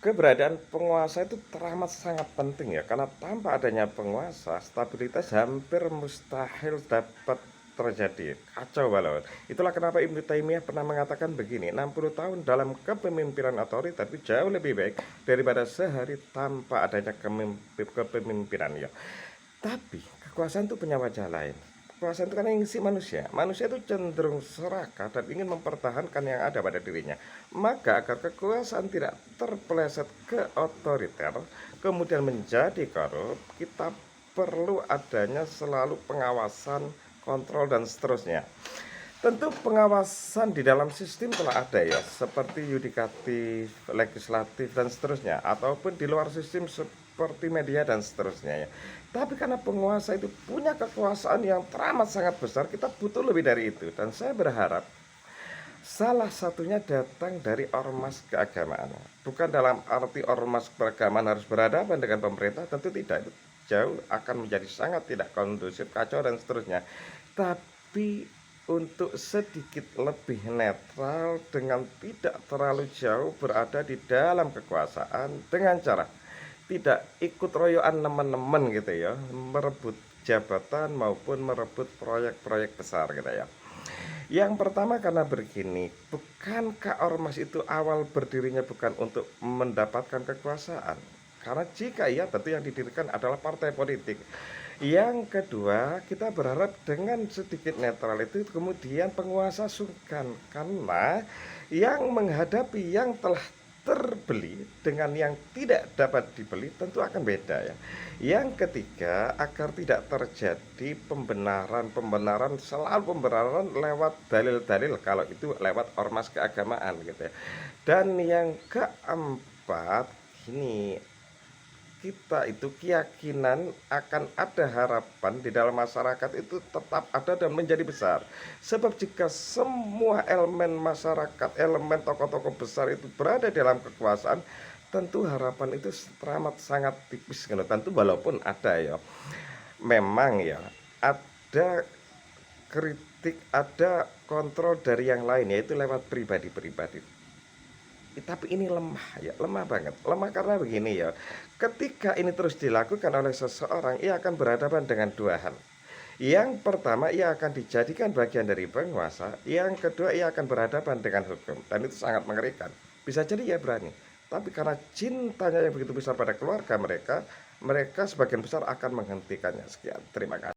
Keberadaan penguasa itu teramat sangat penting ya, karena tanpa adanya penguasa, stabilitas hampir mustahil dapat terjadi. Kacau balau. Itulah kenapa Ibnu Taimiyah pernah mengatakan begini, 60 tahun dalam kepemimpinan otoriter itu jauh lebih baik daripada sehari tanpa adanya kepemimpinan ya. Tapi kekuasaan itu punya wajah lain. Kekuasaan itu kan yang isi manusia. Manusia itu cenderung serakah dan ingin mempertahankan yang ada pada dirinya. Maka agar kekuasaan tidak terpeleset ke otoriter, kemudian menjadi korup, kita perlu adanya selalu pengawasan, kontrol, dan seterusnya. Tentu pengawasan di dalam sistem telah ada ya, seperti yudikatif, legislatif, dan seterusnya. Ataupun di luar sistem seperti media dan seterusnya ya. Tapi karena penguasa itu punya kekuasaan yang teramat sangat besar, kita butuh lebih dari itu. Dan saya berharap salah satunya datang dari ormas keagamaan. Bukan dalam arti ormas keagamaan harus berhadapan dengan pemerintah, tentu tidak. Itu jauh akan menjadi sangat tidak kondusif, kacau, dan seterusnya. Tapi untuk sedikit lebih netral dengan tidak terlalu jauh berada di dalam kekuasaan dengan cara tidak ikut royoan teman-teman gitu ya, merebut jabatan maupun merebut proyek-proyek besar gitu ya. Yang pertama karena begini, bukankah ormas itu awal berdirinya bukan untuk mendapatkan kekuasaan? Karena jika iya, tentu yang didirikan adalah partai politik. Yang kedua, kita berharap dengan sedikit netral itu kemudian penguasa sungkan. Karena yang menghadapi yang telah terbeli dengan yang tidak dapat dibeli tentu akan beda ya. Yang ketiga, agar tidak terjadi pembenaran selalu pembenaran lewat dalil-dalil kalau itu lewat ormas keagamaan gitu ya. Dan yang keempat, ini kita itu keyakinan akan ada harapan di dalam masyarakat itu tetap ada dan menjadi besar. Sebab jika semua elemen masyarakat, elemen tokoh-tokoh besar itu berada dalam kekuasaan, tentu harapan itu teramat sangat tipis. Tentu walaupun ada ya, memang ya ada kritik, ada kontrol dari yang lain, yaitu lewat pribadi-pribadi. Tapi ini lemah ya, lemah banget. Lemah karena begini ya, ketika ini terus dilakukan oleh seseorang, ia akan berhadapan dengan dua hal. Yang pertama, ia akan dijadikan bagian dari penguasa. Yang kedua, ia akan berhadapan dengan hukum. Dan itu sangat mengerikan. Bisa jadi ia berani. Tapi karena cintanya yang begitu besar pada keluarga mereka, mereka sebagian besar akan menghentikannya. Sekian, terima kasih.